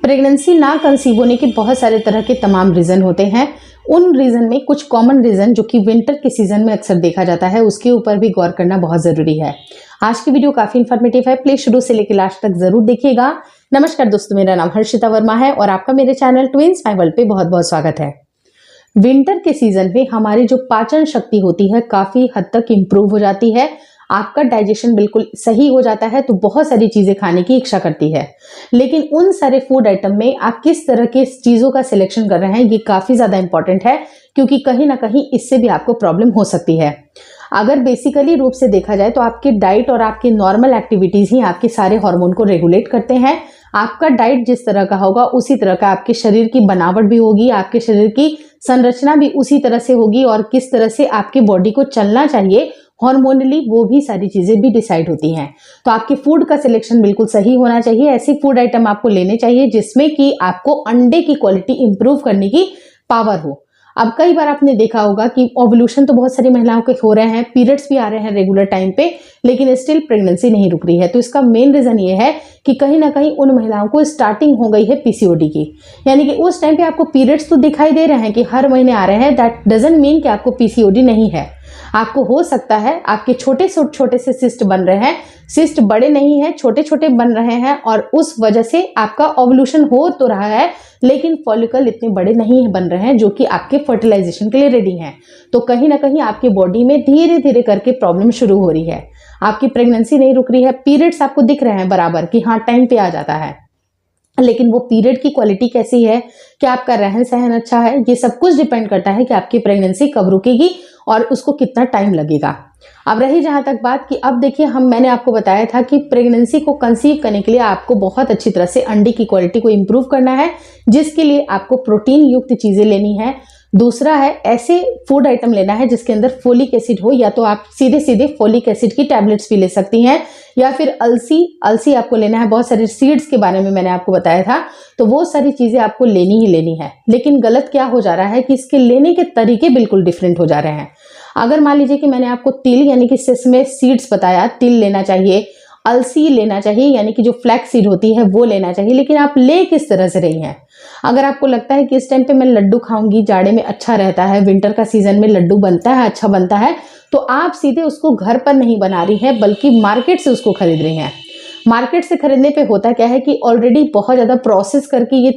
Pregnancy ना conceive होने के बहुत सारे तरह के तमाम रीज़न होते हैं। उन रीज़न में कुछ कॉमन रीज़न जो कि विंटर के सीज़न में अक्सर देखा जाता है, उसके ऊपर भी गौर करना बहुत ज़रूरी है। आज की वीडियो काफ़ी इन्फॉर्मेटिव है, प्लीज़ शुरू से लेकर लास्ट तक ज़रूर देखिएगा। नमस्कार दोस्तों, मेरा नाम हर्षिता वर्मा है और आपका मेरे चैनल ट्विंस माय वर्ल्ड पे बहुत बहुत स्वागत है। विंटर के सीज़न में हमारी जो पाचन शक्ति होती है काफ़ी हद तक इम्प्रूव हो जाती है। आपका डाइजेशन बिल्कुल सही हो जाता है, तो बहुत सारी चीज़ें खाने की इच्छा करती है। लेकिन उन सारे फूड आइटम में आप किस तरह के चीज़ों का सिलेक्शन कर रहे हैं, ये काफ़ी ज़्यादा इंपॉर्टेंट है, क्योंकि कहीं ना कहीं इससे भी आपको प्रॉब्लम हो सकती है। अगर बेसिकली रूप से देखा जाए तो आपकी डाइट और आपकी नॉर्मल एक्टिविटीज़ ही आपके सारे हार्मोन को रेगुलेट करते हैं। आपका डाइट जिस तरह का होगा उसी तरह का आपके शरीर की बनावट भी होगी, आपके शरीर की संरचना भी उसी तरह से होगी और किस तरह से आपकी बॉडी को चलना चाहिए हार्मोनली, वो भी सारी चीज़ें भी डिसाइड होती हैं। तो आपके फूड का सिलेक्शन बिल्कुल सही होना चाहिए। ऐसे फूड आइटम आपको लेने चाहिए जिसमें कि आपको अंडे की क्वालिटी इंप्रूव करने की पावर हो। अब कई बार आपने देखा होगा कि ओवुलेशन तो बहुत सारी महिलाओं के हो रहे हैं, पीरियड्स भी आ रहे हैं रेगुलर टाइम पे, लेकिन स्टिल प्रेगनेंसी नहीं रुक रही है। तो इसका मेन रीज़न ये है कि कहीं ना कहीं उन महिलाओं को स्टार्टिंग हो गई है पीसीओडी की। यानी कि उस टाइम पे आपको पीरियड्स तो दिखाई दे रहे हैं कि हर महीने आ रहे हैं, दैट डजंट मीन कि आपको पीसीओडी नहीं है। आपको हो सकता है आपके छोटे से सिस्ट बन रहे हैं, सिस्ट बड़े नहीं है, छोटे छोटे बन रहे हैं और उस वजह से आपका ओवुलेशन हो तो रहा है, लेकिन फॉलिकल इतने बड़े नहीं बन रहे हैं जो कि आपके फर्टिलाइजेशन के लिए रेडी हैं। तो कहीं ना कहीं आपकी बॉडी में धीरे धीरे करके प्रॉब्लम शुरू हो रही है। आपकी प्रेगनेंसी नहीं रुक रही है, पीरियड्स आपको दिख रहे हैं बराबर कि हाँ टाइम पे आ जाता है, लेकिन वो पीरियड की क्वालिटी कैसी है, क्या आपका रहन सहन अच्छा है, ये सब कुछ डिपेंड करता है कि आपकी प्रेगनेंसी कब रुकेगी और उसको कितना टाइम लगेगा। अब रही जहां तक बात कि अब देखिए, मैंने आपको बताया था कि प्रेगनेंसी को कंसीव करने के लिए आपको बहुत अच्छी तरह से अंडे की क्वालिटी को इंप्रूव करना है, जिसके लिए आपको प्रोटीन युक्त चीज़ें लेनी है। दूसरा है ऐसे फूड आइटम लेना है जिसके अंदर फोलिक एसिड हो, या तो आप सीधे सीधे फोलिक एसिड की टैबलेट्स भी ले सकती हैं, या फिर अलसी आपको लेना है। बहुत सारे सीड्स के बारे में मैंने आपको बताया था, तो वो सारी चीज़ें आपको लेनी ही लेनी है। लेकिन गलत क्या हो जा रहा है कि इसके लेने के तरीके बिल्कुल डिफरेंट हो जा रहे हैं। अगर मान लीजिए कि मैंने आपको तिल यानी कि सेसमे सीड्स बताया, तिल लेना चाहिए, अलसी लेना चाहिए यानी कि जो फ्लैक्स सीड होती है वो लेना चाहिए, लेकिन आप ले किस तरह से रही हैं। अगर आपको लगता है कि इस टाइम पे मैं लड्डू खाऊंगी, जाड़े में अच्छा रहता है, विंटर का सीजन में लड्डू बनता है, अच्छा बनता है, तो आप सीधे उसको घर पर नहीं बना रही हैं बल्कि मार्केट से उसको खरीद रही हैं। मार्केट से खरीदने पे होता क्या है कि ऑलरेडी बहुत ज़्यादा प्रोसेस करके ये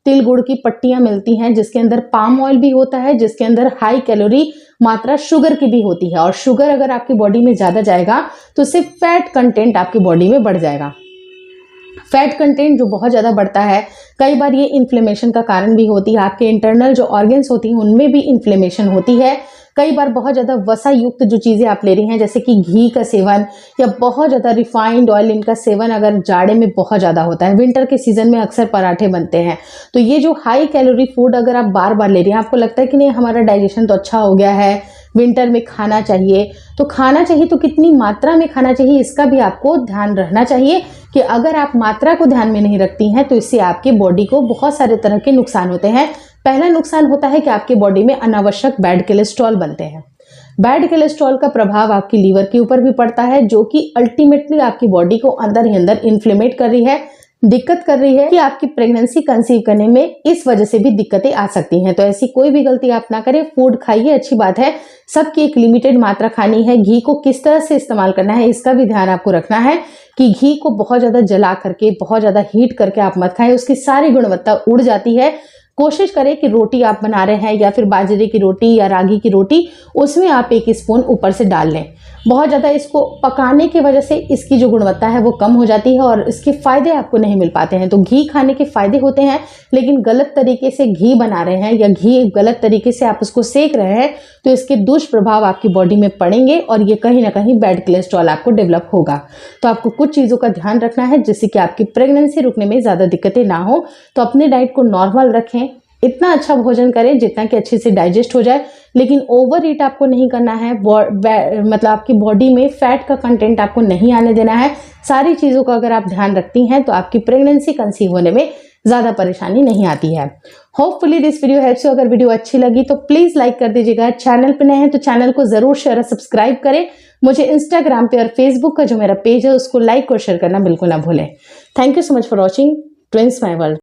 तिल गुड़ की पट्टियां मिलती हैं, जिसके अंदर पाम ऑयल भी होता है, जिसके अंदर हाई कैलोरी मात्रा शुगर की भी होती है। और शुगर अगर आपकी बॉडी में ज़्यादा जाएगा तो सिर्फ फैट कंटेंट आपकी बॉडी में बढ़ जाएगा। फैट कंटेंट जो बहुत ज़्यादा बढ़ता है, कई बार ये इन्फ्लेमेशन का कारण भी होती है। आपके इंटरनल जो ऑर्गन्स होती हैं उनमें भी इन्फ्लेमेशन होती है। कई बार बहुत ज़्यादा वसा युक्त जो चीज़ें आप ले रही हैं, जैसे कि घी का सेवन या बहुत ज़्यादा रिफाइंड ऑयल, इनका सेवन अगर जाड़े में बहुत ज़्यादा होता है, विंटर के सीज़न में अक्सर पराठे बनते हैं, तो ये जो हाई कैलोरी फूड अगर आप बार बार ले रही हैं, आपको लगता है कि नहीं हमारा डाइजेशन तो अच्छा हो गया है, विंटर में खाना चाहिए, तो खाना चाहिए तो कितनी मात्रा में खाना चाहिए इसका भी आपको ध्यान रखना चाहिए कि अगर आप मात्रा को ध्यान में नहीं रखती हैं तो इससे आपके बॉडी को बहुत सारे तरह के नुकसान होते हैं। पहला नुकसान होता है कि आपके बॉडी में अनावश्यक बैड कोलेस्ट्रॉल बनते हैं। बैड कोलेस्ट्रॉल का प्रभाव आपकी लीवर के ऊपर भी पड़ता है, जो कि अल्टीमेटली आपकी बॉडी को अंदर ही अंदर इन्फ्लेमेट कर रही है, दिक्कत कर रही है कि आपकी प्रेगनेंसी कंसीव करने में इस वजह से भी दिक्कतें आ सकती हैं। तो ऐसी कोई भी गलती आप ना करें। फूड खाइए, अच्छी बात है, सबकी एक लिमिटेड मात्रा खानी है। घी को किस तरह से इस्तेमाल करना है इसका भी ध्यान आपको रखना है कि घी को बहुत ज़्यादा जला करके, बहुत ज़्यादा हीट करके आप मत खाएं, उसकी सारी गुणवत्ता उड़ जाती है। कोशिश करें कि रोटी आप बना रहे हैं या फिर बाजरे की रोटी या रागी की रोटी, उसमें आप 1 स्पून ऊपर से डाल लें। बहुत ज़्यादा इसको पकाने की वजह से इसकी जो गुणवत्ता है वो कम हो जाती है और इसके फ़ायदे आपको नहीं मिल पाते हैं। तो घी खाने के फ़ायदे होते हैं, लेकिन गलत तरीके से घी बना रहे हैं या घी गलत तरीके से आप उसको सेक रहे हैं तो इसके दुष्प्रभाव आपकी बॉडी में पड़ेंगे और ये कहीं ना कहीं बैड कोलेस्ट्रॉल आपको डेवलप होगा। तो आपको कुछ चीज़ों का ध्यान रखना है जिससे कि आपकी प्रेगनेंसी रुकने में ज़्यादा दिक्कतें ना हो। तो अपने डाइट को नॉर्मल रखें, इतना अच्छा भोजन करें जितना कि अच्छे से डाइजेस्ट हो जाए, लेकिन ओवर ईट आपको नहीं करना है। मतलब आपकी बॉडी में फैट का कंटेंट आपको नहीं आने देना है। सारी चीज़ों का अगर आप ध्यान रखती हैं तो आपकी प्रेगनेंसी कंसीव होने में ज़्यादा परेशानी नहीं आती है। Hopefully this video helps you. अगर वीडियो अच्छी लगी तो प्लीज़ लाइक कर दीजिएगा। चैनल पे नए हैं तो चैनल को ज़रूर शेयर और सब्सक्राइब करें। मुझे इंस्टाग्राम पे और फेसबुक का जो मेरा पेज है उसको लाइक और शेयर करना बिल्कुल ना भूलें। Thank you so much for watching twins my world.